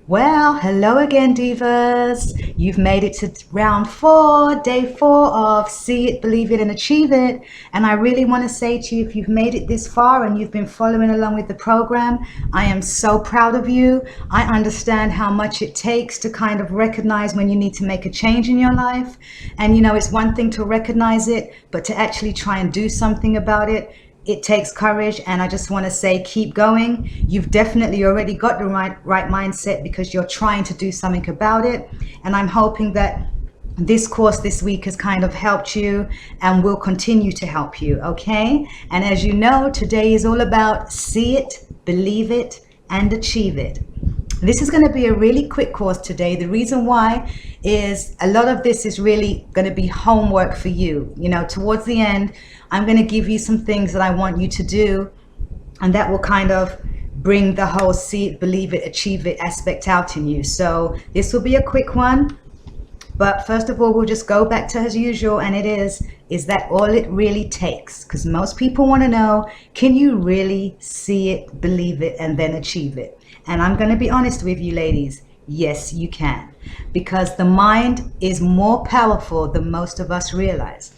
Well, hello again, divas. You've made it to round 4, day 4 of See It, Believe It, and Achieve It. And I really want to say to you, if you've made it this far and you've been following along with the program, I am so proud of you. I understand how much it takes to kind of recognize when you need to make a change in your life. And it's one thing to recognize it, but to actually try and do something about it takes courage. And I just want to say, keep going. You've definitely already got the right mindset because you're trying to do something about it. And I'm hoping that this course this week has kind of helped you and will continue to help you. Okay. And as you know, today is all about see it, believe it, and achieve it. This is going to be a really quick course today. The reason why is a lot of this is really going to be homework for you. Towards the end, I'm going to give you some things that I want you to do, and that will kind of bring the whole see it, believe it, achieve it aspect out in you. So this will be a quick one. But first of all, we'll just go back to as usual, and is that all it really takes? Because most people want to know, can you really see it, believe it, and then achieve it? And I'm going to be honest with you, ladies. Yes, you can. Because the mind is more powerful than most of us realize.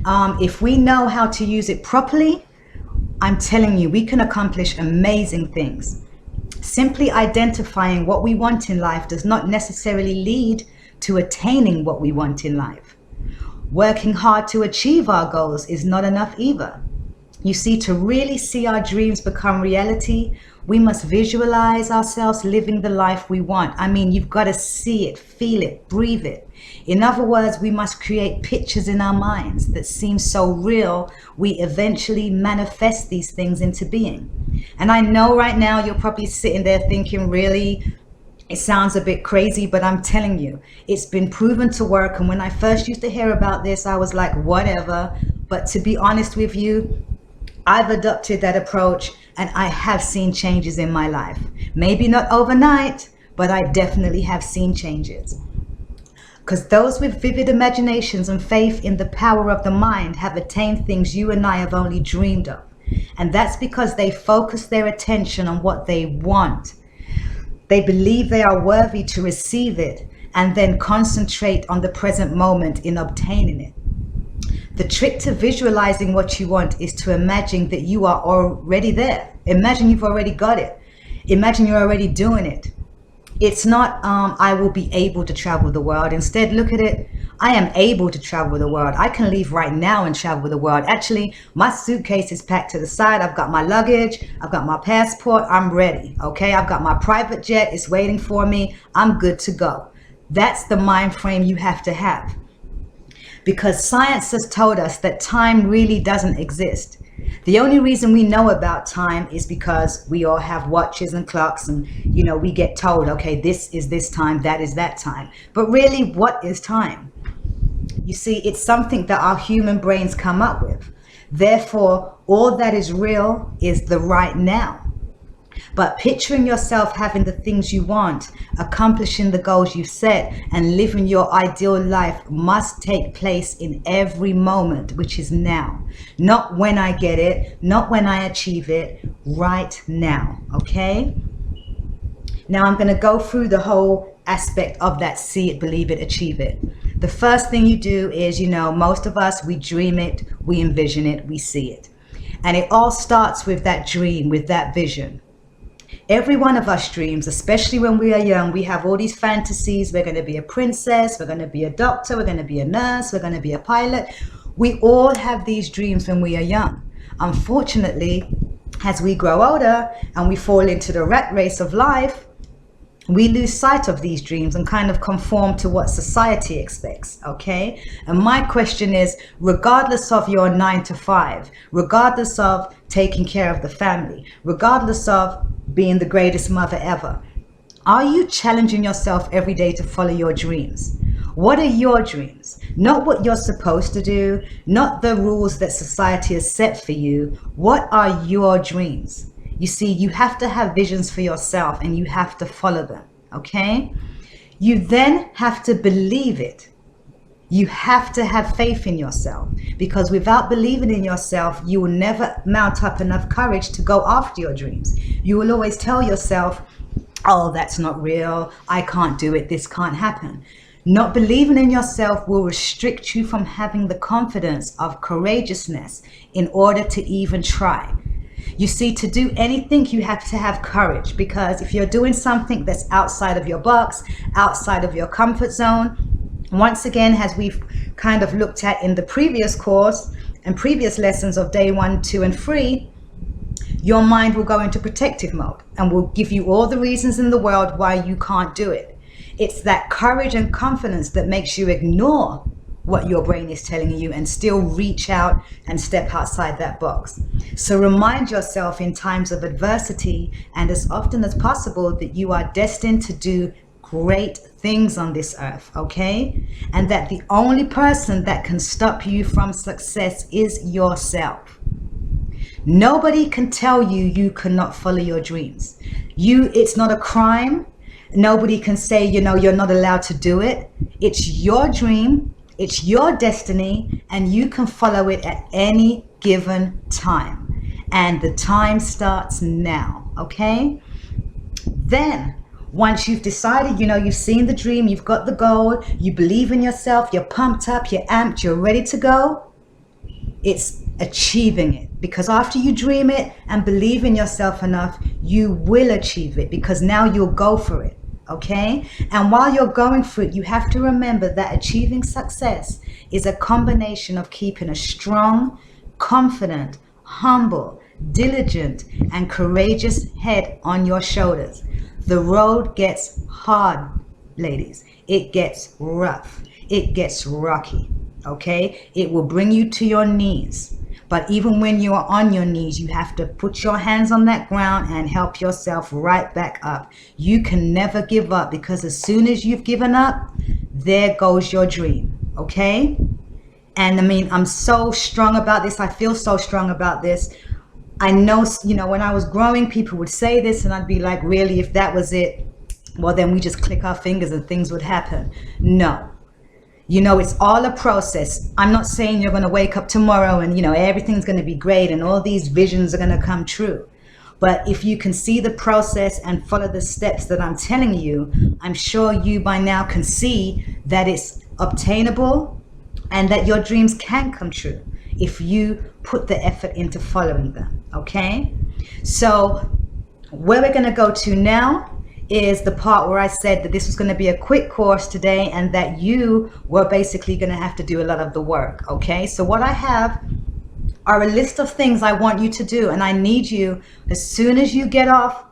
If we know how to use it properly, I'm telling you, we can accomplish amazing things. Simply identifying what we want in life does not necessarily lead to attaining what we want in life. Working hard to achieve our goals is not enough either. You see, to really see our dreams become reality, we must visualize ourselves living the life we want. I mean, you've got to see it, feel it, breathe it. In other words, we must create pictures in our minds that seem so real, we eventually manifest these things into being. And I know right now you're probably sitting there thinking, really, it sounds a bit crazy, but I'm telling you, it's been proven to work. And when I first used to hear about this, I was like, whatever. But to be honest with you, I've adopted that approach and I have seen changes in my life. Maybe not overnight, but I definitely have seen changes. Because those with vivid imaginations and faith in the power of the mind have attained things you and I have only dreamed of. And that's because they focus their attention on what they want. They believe they are worthy to receive it and then concentrate on the present moment in obtaining it. The trick to visualizing what you want is to imagine that you are already there. Imagine you've already got it. Imagine you're already doing it. It's not, I will be able to travel the world. Instead, look at it. I am able to travel the world. I can leave right now and travel the world. Actually, my suitcase is packed to the side. I've got my luggage. I've got my passport. I'm ready. Okay. I've got my private jet. It's waiting for me. I'm good to go. That's the mind frame you have to have. Because science has told us that time really doesn't exist. The only reason we know about time is because we all have watches and clocks and, we get told, okay, this is this time, that is that time. But really, what is time? You see, it's something that our human brains come up with. Therefore, all that is real is the right now. But picturing yourself having the things you want, accomplishing the goals you've set, and living your ideal life must take place in every moment, which is now. Not when I get it, not when I achieve it, right now, okay? Now I'm going to go through the whole aspect of that see it, believe it, achieve it. The first thing you do is, most of us, we dream it, we envision it, we see it. And it all starts with that dream, with that vision. Every one of us dreams, especially when we are young, we have all these fantasies. We're going to be a princess, we're going to be a doctor, we're going to be a nurse, we're going to be a pilot. We all have these dreams when we are young. Unfortunately, as we grow older and we fall into the rat race of life, we lose sight of these dreams and kind of conform to what society expects, okay? And my question is, regardless of your 9 to 5, regardless of taking care of the family, regardless of being the greatest mother ever, are you challenging yourself every day to follow your dreams? What are your dreams? Not what you're supposed to do, not the rules that society has set for you. What are your dreams? You see, you have to have visions for yourself and you have to follow them, okay? You then have to believe it. You have to have faith in yourself, because without believing in yourself, you will never mount up enough courage to go after your dreams. You will always tell yourself, oh, that's not real, I can't do it, this can't happen. Not believing in yourself will restrict you from having the confidence of courageousness in order to even try. You see, to do anything, you have to have courage, because if you're doing something that's outside of your box, outside of your comfort zone, once again, as we've kind of looked at in the previous course and previous lessons of day 1, 2, and 3, your mind will go into protective mode and will give you all the reasons in the world why you can't do it. It's that courage and confidence that makes you ignore what your brain is telling you and still reach out and step outside that box. So remind yourself in times of adversity and as often as possible that you are destined to do great things on this earth, okay? And that the only person that can stop you from success is yourself. Nobody can tell you you cannot follow your dreams. It's not a crime. Nobody can say, you're not allowed to do it. It's your dream. It's your destiny, and you can follow it at any given time. And the time starts now, okay? Then, once you've decided, you've seen the dream, you've got the goal, you believe in yourself, you're pumped up, you're amped, you're ready to go, it's achieving it. Because after you dream it and believe in yourself enough, you will achieve it, because now you'll go for it. Okay? And while you're going for it, you have to remember that achieving success is a combination of keeping a strong, confident, humble, diligent, and courageous head on your shoulders. The road gets hard, ladies. It gets rough. It gets rocky. Okay? It will bring you to your knees. But even when you are on your knees, you have to put your hands on that ground and help yourself right back up. You can never give up, because as soon as you've given up, there goes your dream. Okay? And I'm so strong about this. I feel so strong about this. I know, when I was growing, people would say this and I'd be like, really, if that was it, well, then we just click our fingers and things would happen. No. It's all a process. I'm not saying you're going to wake up tomorrow and, everything's going to be great and all these visions are going to come true. But if you can see the process and follow the steps that I'm telling you, I'm sure you by now can see that it's obtainable and that your dreams can come true if you put the effort into following them. Okay? So where we're going to go to now is the part where I said that this was going to be a quick course today and that you were basically going to have to do a lot of the work. Okay, so what I have are a list of things I want you to do, and I need you, as soon as you get off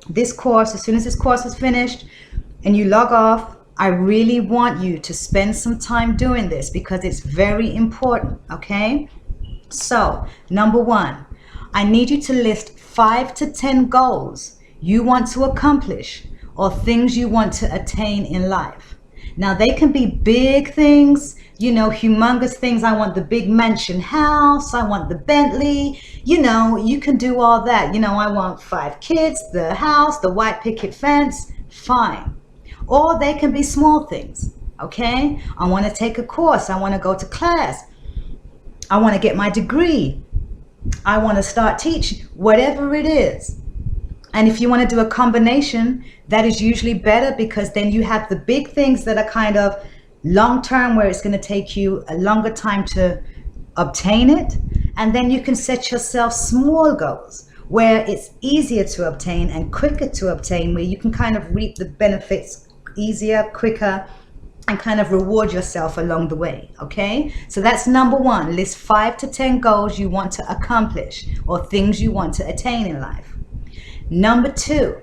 this course, as soon as this course is finished and you log off, I really want you to spend some time doing this because it's very important. Okay, so number 1, I need you to list 5 to 10 goals you want to accomplish or things you want to attain in life. Now, they can be big things, humongous things. I want the big mansion house. I want the Bentley. You can do all that. I want 5 kids, the house, the white picket fence. Fine. Or they can be small things. Okay? I want to take a course. I want to go to class. I want to get my degree. I want to start teaching. Whatever it is. And if you want to do a combination, that is usually better, because then you have the big things that are kind of long term, where it's going to take you a longer time to obtain it. And then you can set yourself small goals where it's easier to obtain and quicker to obtain, where you can kind of reap the benefits easier, quicker, and kind of reward yourself along the way. Okay? So that's number 1. List 5 to 10 goals you want to accomplish or things you want to attain in life. Number 2,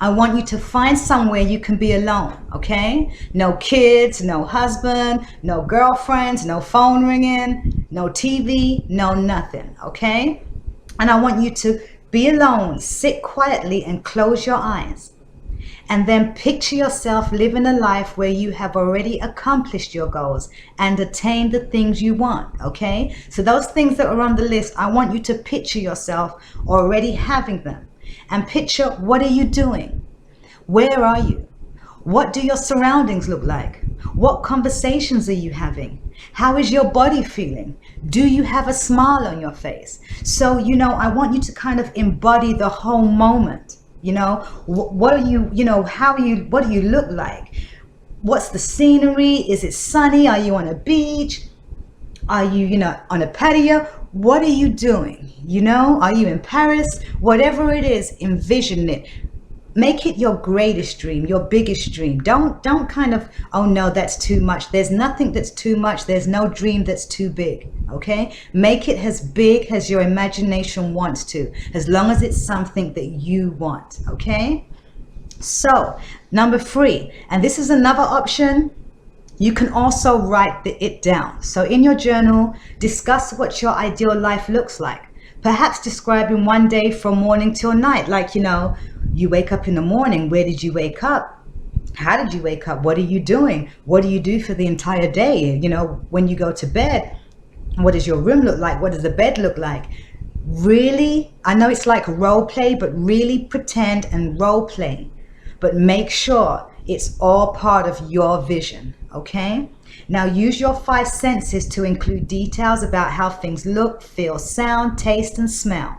I want you to find somewhere you can be alone, okay? No kids, no husband, no girlfriends, no phone ringing, no TV, no nothing, okay? And I want you to be alone, sit quietly and close your eyes. And then picture yourself living a life where you have already accomplished your goals and attained the things you want, okay? So those things that are on the list, I want you to picture yourself already having them. And picture, what are you doing? Where are you? What do your surroundings look like? What conversations are you having? How is your body feeling? Do you have a smile on your face? So, I want you to kind of embody the whole moment. You know, what are you, how are you, what do you look like? What's the scenery? Is it sunny? Are you on a beach? Are you, on a patio? What are you doing? Are you in Paris? Whatever it is, envision it. Make it your greatest dream, your biggest dream. Don't kind of, oh no, that's too much. There's nothing that's too much. There's no dream that's too big. Okay? Make it as big as your imagination wants to, as long as it's something that you want. Okay? So, number 3, and this is another option. You can also write it down. So in your journal, discuss what your ideal life looks like. Perhaps describing one day from morning till night. Like, you wake up in the morning. Where did you wake up? How did you wake up? What are you doing? What do you do for the entire day? When you go to bed, what does your room look like? What does the bed look like? Really, I know it's like role play, but really pretend and role play. But make sure it's all part of your vision, okay? Now use your 5 senses to include details about how things look, feel, sound, taste, and smell.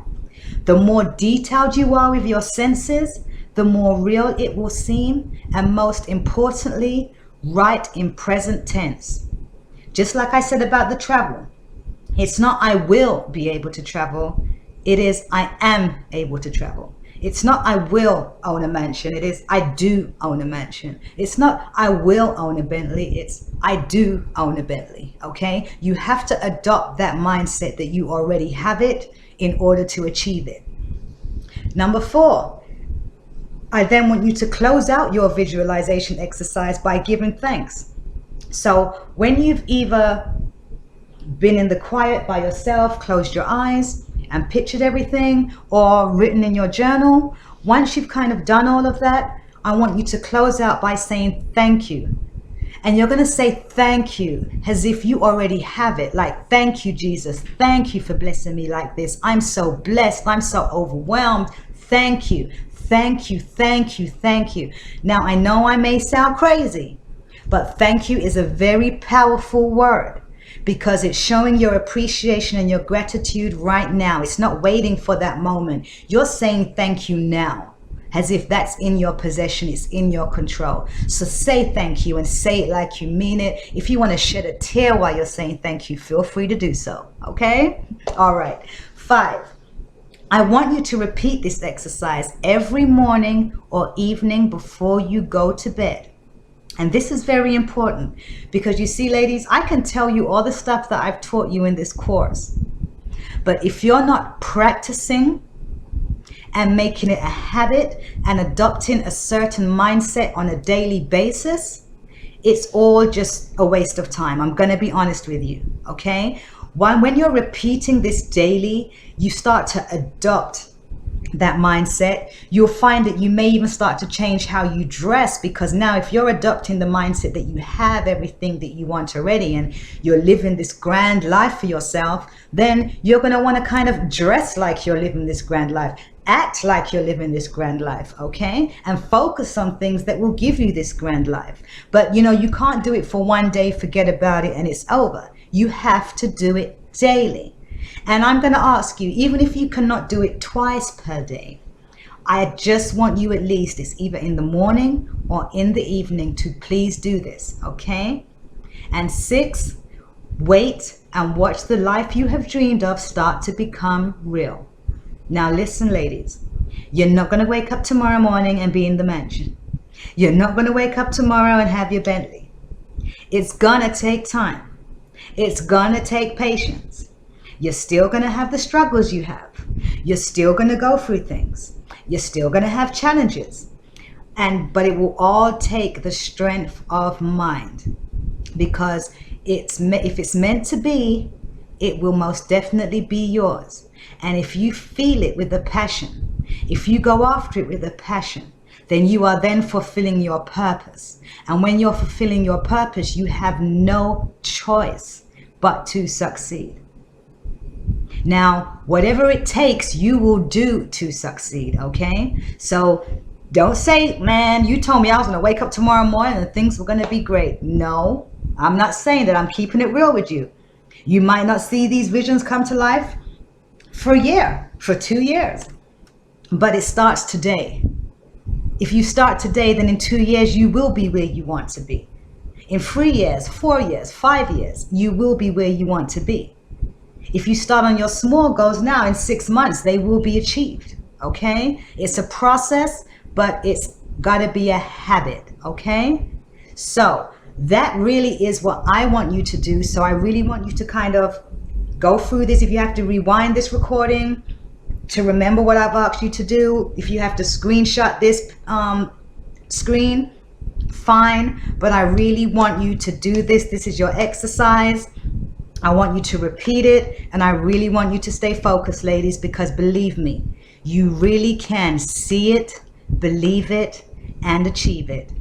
The more detailed you are with your senses, the more real it will seem, and most importantly, write in present tense. Just like I said about the travel, it's not I will be able to travel, it is I am able to travel. It's not I will own a mansion, it is I do own a mansion. It's not I will own a Bentley, it's I do own a Bentley, okay? You have to adopt that mindset that you already have it in order to achieve it. Number 4, I then want you to close out your visualization exercise by giving thanks. So when you've either been in the quiet by yourself, closed your eyes, and pictured everything, or written in your journal, once you've kind of done all of that, I want you to close out by saying thank you. And you're going to say thank you as if you already have it. Like, thank you, Jesus. Thank you for blessing me like this. I'm so blessed. I'm so overwhelmed. Thank you. Thank you. Thank you. Thank you. Now, I know I may sound crazy, but thank you is a very powerful word, because it's showing your appreciation and your gratitude right now. It's not waiting for that moment. You're saying thank you now, as if that's in your possession, it's in your control. So say thank you and say it like you mean it. If you want to shed a tear while you're saying thank you, feel free to do so, okay? All right. 5, I want you to repeat this exercise every morning or evening before you go to bed. And this is very important, because you see, ladies, I can tell you all the stuff that I've taught you in this course, but if you're not practicing and making it a habit and adopting a certain mindset on a daily basis, it's all just a waste of time. I'm going to be honest with you, okay? When you're repeating this daily, you start to adopt that mindset. You'll find that you may even start to change how you dress, because now if you're adopting the mindset that you have everything that you want already and you're living this grand life for yourself, then you're going to want to kind of dress like you're living this grand life, act like you're living this grand life, okay? And focus on things that will give you this grand life. But you can't do it for one day, forget about it, and it's over. You have to do it daily. And I'm going to ask you, even if you cannot do it twice per day, I just want you at least, it's either in the morning or in the evening, to please do this, okay? And 6, wait and watch the life you have dreamed of start to become real. Now listen, ladies, you're not going to wake up tomorrow morning and be in the mansion. You're not going to wake up tomorrow and have your Bentley. It's going to take time. It's going to take patience. You're still going to have the struggles you have. You're still going to go through things. You're still going to have challenges. But it will all take the strength of mind, because if it's meant to be, it will most definitely be yours. And if you feel it with a passion, if you go after it with a passion, then you are then fulfilling your purpose. And when you're fulfilling your purpose, you have no choice but to succeed. Now, whatever it takes, you will do to succeed, okay? So don't say, man, you told me I was going to wake up tomorrow morning and things were going to be great. No, I'm not saying that. I'm keeping it real with you. You might not see these visions come to life for a year, for 2 years, but it starts today. If you start today, then in 2 years, you will be where you want to be. In 3 years, 4 years, 5 years, you will be where you want to be. If you start on your small goals now, in 6 months, they will be achieved, okay? It's a process, but it's gotta be a habit, okay? So that really is what I want you to do. So I really want you to kind of go through this. If you have to rewind this recording to remember what I've asked you to do, if you have to screenshot this screen, fine, but I really want you to do this. This is your exercise. I want you to repeat it, and I really want you to stay focused, ladies, because believe me, you really can see it, believe it, and achieve it.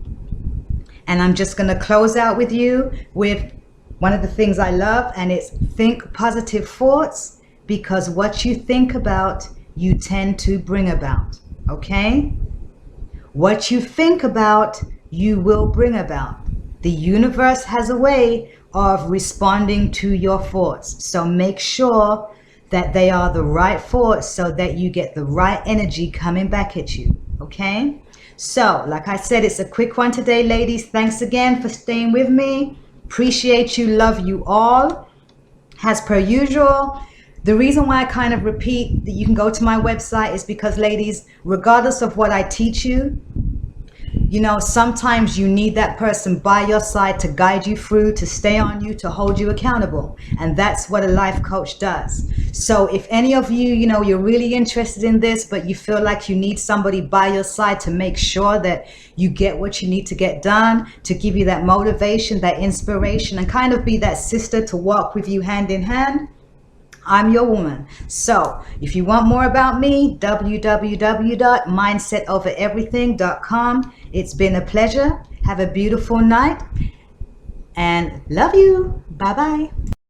And I'm just going to close out with you with one of the things I love, and it's think positive thoughts, because what you think about, you tend to bring about, okay? What you think about, you will bring about. The universe has a way of responding to your thoughts. So make sure that they are the right thoughts so that you get the right energy coming back at you, okay? So, like I said, it's a quick one today, ladies. Thanks again for staying with me. Appreciate you, love you all. As per usual, the reason why I kind of repeat that you can go to my website is because, ladies, regardless of what I teach you, you know, sometimes you need that person by your side to guide you through, to stay on you, to hold you accountable. And that's what a life coach does. So if any of you, you know, you're really interested in this, but you feel like you need somebody by your side to make sure that you get what you need to get done, to give you that motivation, that inspiration, and kind of be that sister to walk with you hand in hand, I'm your woman. So if you want more about me, www.mindsetovereverything.com. It's been a pleasure. Have a beautiful night and love you. Bye-bye.